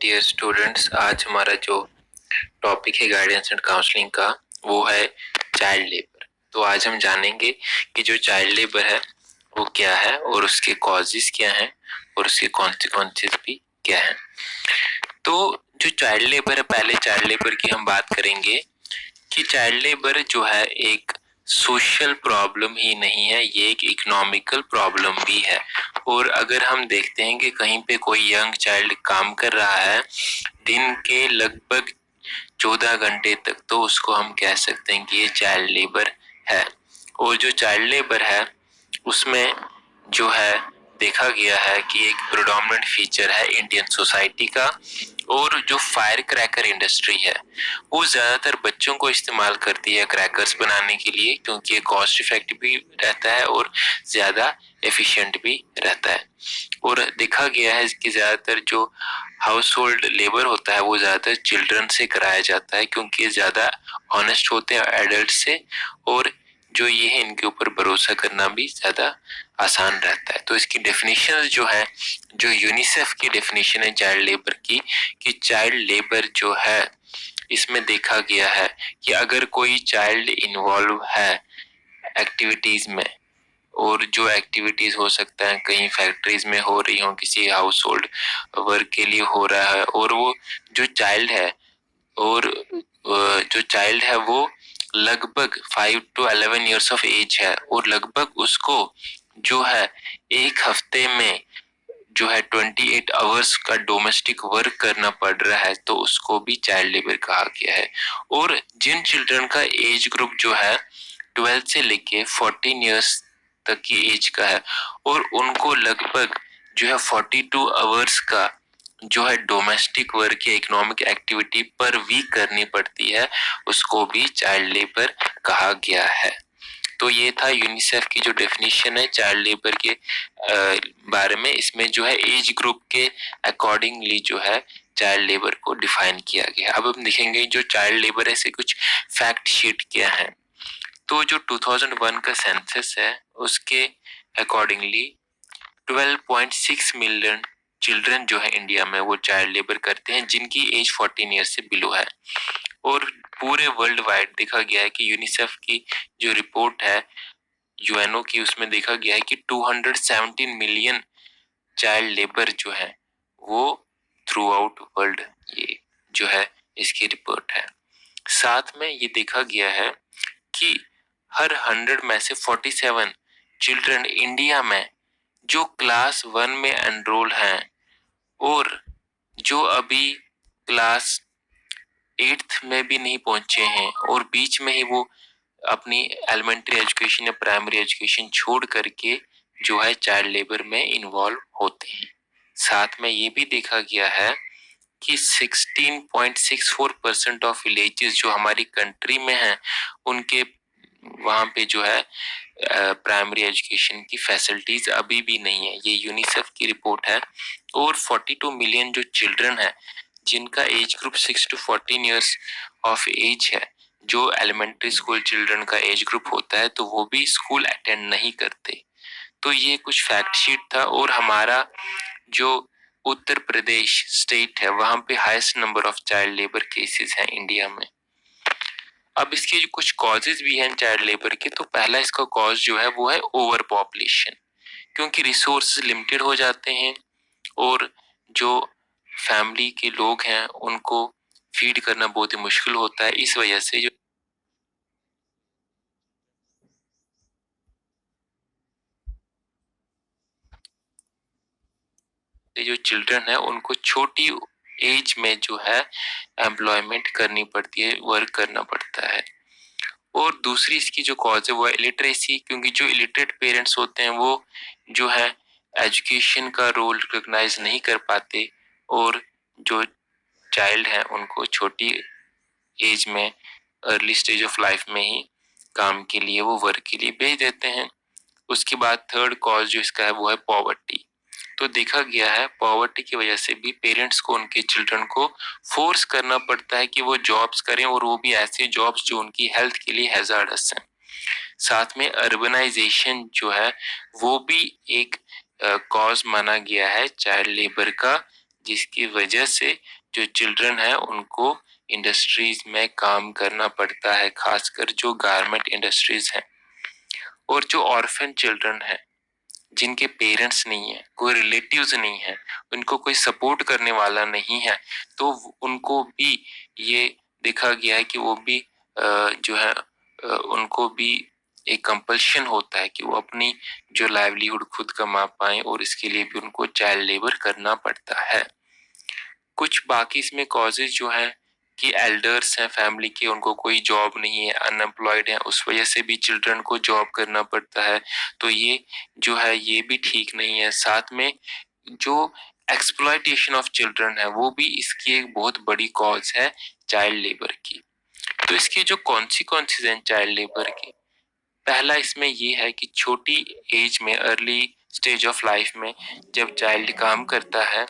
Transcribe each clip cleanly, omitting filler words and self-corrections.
Dear students, आज हमारा जो टॉपिक है गाइडेंस एंड काउंसलिंग का, वो है चाइल्ड लेबर। तो आज हम जानेंगे कि जो चाइल्ड लेबर है वो क्या है और उसके कॉजेस क्या हैं और उसके कॉन्सिक्वेंसेस भी क्या हैं। तो जो चाइल्ड लेबर है, पहले चाइल्ड लेबर की हम बात करेंगे कि चाइल्ड लेबर जो है एक सोशल प्रॉब्लम ही नहीं है, ये एक इकोनॉमिकल प्रॉब्लम भी है। और अगर हम देखते हैं कि कहीं पे कोई यंग चाइल्ड काम कर रहा है दिन के लगभग 14 घंटे तक, तो उसको हम कह सकते हैं कि ये चाइल्ड लेबर है। और जो चाइल्ड लेबर है उसमें जो है देखा गया है कि एक प्रोडोमिनेंट फीचर है इंडियन सोसाइटी का। और जो फायर क्रैकर इंडस्ट्री है वो ज्यादातर बच्चों को इस्तेमाल करती है क्रैकर्स बनाने के लिए, क्योंकि ये कॉस्ट इफेक्टिव भी रहता है और ज्यादा एफिशिएंट भी रहता है। और देखा गया है कि ज्यादातर जो हाउस होल्ड लेबर होता है वो ज्यादातर चिल्ड्रन से कराया जाता है, क्योंकि ये ज्यादा ऑनेस्ट होते हैं एडल्ट से, और जो ये है इनके ऊपर भरोसा करना भी ज्यादा आसान रहता है। तो इसकी डेफिनेशन जो है, जो यूनिसेफ की डेफिनेशन है चाइल्ड लेबर की, कि चाइल्ड लेबर जो है इसमें देखा गया है कि अगर कोई चाइल्ड इन्वॉल्व है एक्टिविटीज में, और जो एक्टिविटीज हो सकता है कहीं फैक्ट्रीज में हो रही हो, किसी हाउस होल्ड वर्क के लिए हो रहा है, और वो जो चाइल्ड है और जो चाइल्ड है वो लगभग 5 to 11 ईयर्स ऑफ एज है, और लगभग उसको जो है एक हफ्ते में जो है 28 आवर्स का डोमेस्टिक वर्क करना पड़ रहा है, तो उसको भी चाइल्ड लेबर कहा गया है। और जिन चिल्ड्रन का एज ग्रुप जो है 12 से लेके 14 ईयर्स तक की एज का है, और उनको लगभग जो है 42 आवर्स का जो है डोमेस्टिक वर्क या इकोनॉमिक एक्टिविटी पर वीक करनी पड़ती है, उसको भी चाइल्ड लेबर कहा गया है। तो ये था यूनिसेफ की जो डेफिनेशन है चाइल्ड लेबर के बारे में। इसमें जो है एज ग्रुप के अकॉर्डिंगली जो है चाइल्ड लेबर को डिफाइन किया गया। अब हम देखेंगे जो चाइल्ड लेबर है ऐसे कुछ फैक्ट शीट क्या है। तो जो 2001 का सेंसस है उसके अकॉर्डिंगली 12.6 मिलियन चिल्ड्रन जो है इंडिया में वो चाइल्ड लेबर करते हैं जिनकी एज 14 ईयर से बिलो है। और पूरे वर्ल्ड वाइड देखा गया है कि यूनिसेफ की जो रिपोर्ट है यूएनओ की, उसमें देखा गया है कि 217 मिलियन चाइल्ड लेबर जो है वो थ्रू आउट वर्ल्ड, ये जो है इसकी रिपोर्ट है। साथ में ये देखा गया है कि हर 100 में से 47 चिल्ड्रन इंडिया में जो क्लास 1 में एनरोल हैं और जो अभी क्लास 8th में भी नहीं पहुंचे हैं और बीच में ही वो अपनी एलिमेंट्री एजुकेशन या प्राइमरी एजुकेशन छोड़ करके जो है चाइल्ड लेबर में इन्वॉल्व होते हैं। साथ में ये भी देखा गया है कि 16.64% ऑफ विलेजेस जो हमारी कंट्री में हैं उनके वहां पे जो है प्राइमरी एजुकेशन की फैसिलिटीज अभी भी नहीं है, ये यूनिसेफ की रिपोर्ट है। और 42 मिलियन जो चिल्ड्रन है जिनका age group 6 to 14 years of age है, जो एलिमेंट्री स्कूल चिल्ड्रन का एज ग्रुप होता है, तो वो भी स्कूल अटेंड नहीं करते। तो ये कुछ फैक्ट शीट था। और हमारा जो उत्तर प्रदेश स्टेट है वहां पे highest number of child labour cases हैं इंडिया में। अब इसके जो कुछ कॉजेज भी हैं चाइल्ड लेबर के, तो पहला इसका कॉज जो है वो है ओवर पॉपुलेशन, क्योंकि रिसोर्स लिमिटेड हो जाते हैं और जो फैमिली के लोग हैं उनको फीड करना बहुत ही मुश्किल होता है। इस वजह से जो चिल्ड्रन है उनको छोटी एज में जो है एम्प्लॉयमेंट करनी पड़ती है, वर्क करना पड़ता है। और दूसरी इसकी जो कॉज है वो है इलिटरेसी, क्योंकि जो इलिटरेट पेरेंट्स होते हैं वो जो है एजुकेशन का रोल रिकॉग्नाइज नहीं कर पाते, और जो चाइल्ड है उनको छोटी एज में, अर्ली स्टेज ऑफ लाइफ में ही काम के लिए, वो वर्क के लिए भेज देते हैं। उसके बाद थर्ड कॉज जो इसका है वो है पॉवर्टी। तो देखा गया है पॉवर्टी की वजह से भी पेरेंट्स को उनके चिल्ड्रन को फोर्स करना पड़ता है कि वो जॉब्स करें, और वो भी ऐसे जॉब्स जो उनकी हेल्थ के लिए हैजार्डस हैं। साथ में अर्बनाइजेशन जो है वो भी एक कॉज माना गया है चाइल्ड लेबर का, जिसकी वजह से जो चिल्ड्रन है उनको इंडस्ट्रीज में काम करना पड़ता है, खासकर जो गारमेंट इंडस्ट्रीज है। और जो ऑर्फन चिल्ड्रन है, जिनके पेरेंट्स नहीं है, कोई रिलेटिव्स नहीं है, उनको कोई सपोर्ट करने वाला नहीं है, तो उनको भी ये देखा गया है कि वो भी जो है उनको भी एक कंपल्शन होता है कि वो अपनी जो लाइवलीहुड खुद कमा पाए, और इसके लिए भी उनको चाइल्ड लेबर करना पड़ता है। कुछ बाकी इसमें कॉजेज जो है कि एल्डर्स हैं फैमिली के, उनको कोई जॉब नहीं है, अनएम्प्लॉयड है, उस वजह से भी चिल्ड्रन को जॉब करना पड़ता है, तो ये जो है ये भी ठीक नहीं है। साथ में जो एक्सप्लॉयटेशन ऑफ चिल्ड्रन है वो भी इसकी एक बहुत बड़ी कॉज है चाइल्ड लेबर की। तो इसकी जो कॉन्सिक्वेंसेज हैं चाइल्ड लेबर के, पहला इसमें ये है कि छोटी एज में, अर्ली स्टेज ऑफ लाइफ में जब चाइल्ड काम करता है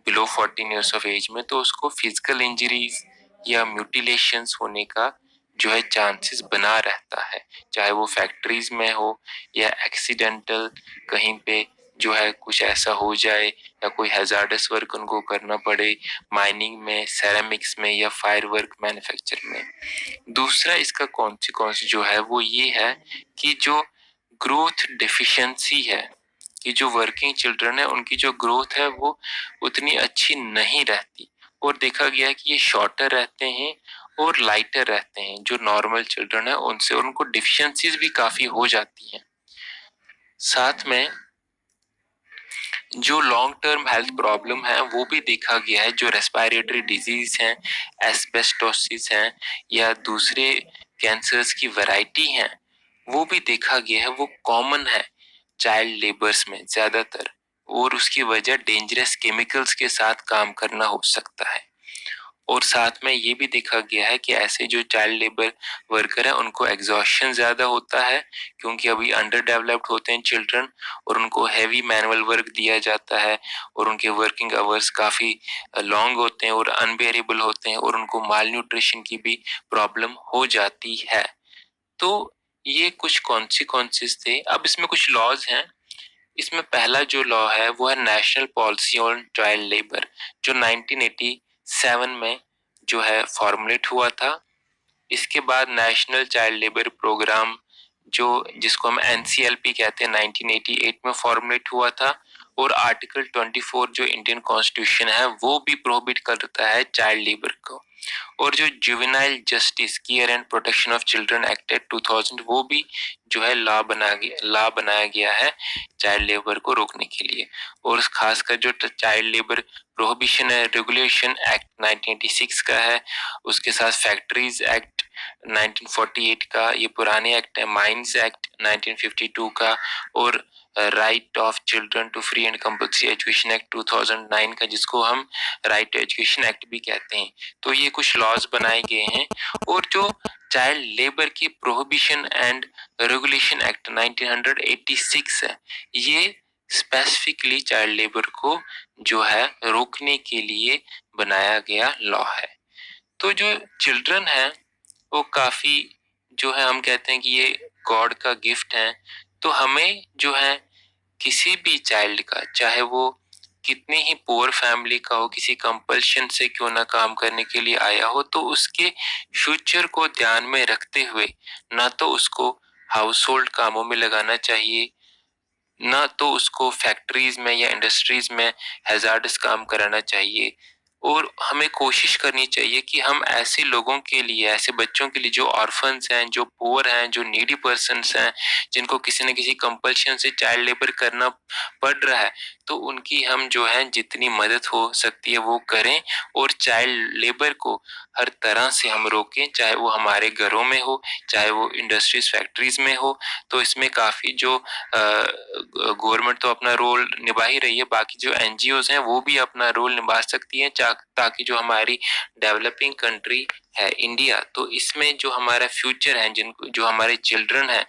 बिलो 14 ईयर्स ऑफ एज में, तो उसको फिजिकल इंजरीज या म्यूटिलेशंस होने का जो है चांसेस बना रहता है, चाहे वो फैक्ट्रीज में हो या एक्सीडेंटल कहीं पे जो है कुछ ऐसा हो जाए, या कोई हैजार्डस वर्क उनको करना पड़े माइनिंग में, सेरामिक्स में, या फायर वर्क मैन्युफैक्चर में। दूसरा इसका कॉन्सिक्वेंस जो है वो ये है कि जो ग्रोथ डिफिशिएंसी है, कि जो वर्किंग चिल्ड्रन है उनकी जो ग्रोथ है वो उतनी अच्छी नहीं रहती, और देखा गया है कि ये शॉर्टर रहते हैं और लाइटर रहते हैं जो नॉर्मल चिल्ड्रन है उनसे, और उनको डिफिशिएंसीज भी काफी हो जाती हैं। साथ में जो लॉन्ग टर्म हेल्थ प्रॉब्लम है वो भी देखा गया है, जो रेस्पिरेटरी डिजीज हैं, एस्बेस्टोसिस हैं, या दूसरे कैंसर्स की वैरायटी हैं, वो भी देखा गया है, वो कॉमन है चाइल्ड लेबर्स में ज्यादातर, और उसकी वजह डेंजरस केमिकल्स के साथ काम करना हो सकता है। और साथ में ये भी देखा गया है कि ऐसे जो चाइल्ड लेबर वर्कर है उनको एग्जॉस्शन ज्यादा होता है, क्योंकि अभी अंडर डेवलप्ड होते हैं चिल्ड्रन, और उनको हैवी मैनुअल वर्क दिया जाता है, और उनके वर्किंग आवर्स काफी लॉन्ग होते हैं और अनबेरेबल होते हैं, और उनको माल न्यूट्रिशन की भी प्रॉब्लम हो जाती है। तो ये कुछ कॉन्सिक्वेंसेस थे। अब इसमें कुछ लॉज हैं। इसमें पहला जो लॉ है वो है national policy on child labour, जो 1987 में जो है फॉर्मुलेट हुआ था। इसके बाद नेशनल चाइल्ड लेबर प्रोग्राम, जो जिसको हम एनसीएलपी कहते हैं, 1988 में फॉर्मुलेट हुआ था। और आर्टिकल 24 जो इंडियन कॉन्स्टिट्यूशन है वो भी प्रोहिबिट करता है चाइल्ड लेबर को। और जो juvenile justice care and protection of children act 2000, वो भी जो है लॉ बनाया गया है चाइल्ड लेबर को रोकने के लिए। और खासकर जो चाइल्ड लेबर प्रोहिबिशन है, रेगुलेशन एक्ट 1986 का है, उसके साथ फैक्ट्रीज एक्ट 1948 का, ये पुराने एक्ट है, माइंस एक्ट 1952 का, और right of children to free and compulsory education act 2009 का, जिसको हम राइट टू एजुकेशन एक्ट भी कहते हैं। तो ये कुछ लॉज बनाए गए हैं। और जो चाइल्ड लेबर की प्रोहिबिशन एंड रेगुलेशन एक्ट 1986 है, ये स्पेसिफिकली चाइल्ड लेबर को जो है रोकने के लिए बनाया गया लॉ है। तो जो चिल्ड्रन है वो काफी जो है, हम कहते हैं कि ये गॉड का गिफ्ट है। तो हमें जो है किसी भी चाइल्ड का, चाहे वो कितनी ही पुअर फैमिली का हो, किसी कंपल्शन से क्यों ना काम करने के लिए आया हो, तो उसके फ्यूचर को ध्यान में रखते हुए ना तो उसको हाउस होल्ड कामों में लगाना चाहिए, ना तो उसको फैक्ट्रीज में या इंडस्ट्रीज में हैजार्डस काम कराना चाहिए। और हमें कोशिश करनी चाहिए कि हम ऐसे लोगों के लिए, ऐसे बच्चों के लिए जो ऑर्फन्स हैं, जो पुअर हैं, जो नीडी पर्सन्स हैं, जिनको किसी न किसी कंपल्शन से चाइल्ड लेबर करना पड़ रहा है, तो उनकी हम जो है जितनी मदद हो सकती है वो करें, और चाइल्ड लेबर को हर तरह से हम रोकें, चाहे वो हमारे घरों में हो, चाहे वो इंडस्ट्रीज फैक्ट्रीज में हो। तो इसमें काफी जो गवर्नमेंट तो अपना रोल निभा ही रही है, बाकी जो एनजीओज हैं वो भी अपना रोल निभा सकती हैं, ताकि जो हमारी डेवलपिंग कंट्री है इंडिया, तो इसमें जो हमारा फ्यूचर है, जिनको जो हमारे चिल्ड्रन है,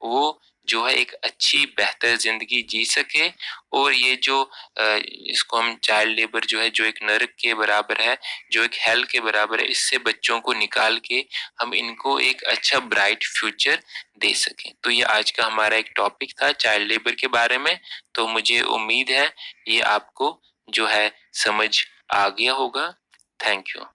वो जो है एक अच्छी बेहतर जिंदगी जी सके। और ये जो इसको हम चाइल्ड लेबर जो है, जो एक नरक के बराबर है, जो एक हेल के बराबर है, इससे बच्चों को निकाल के हम इनको एक अच्छा ब्राइट फ्यूचर दे सकें। तो ये आज का हमारा एक टॉपिक था चाइल्ड लेबर के बारे में। तो मुझे उम्मीद है ये आपको जो है समझ आ गया होगा। Thank you.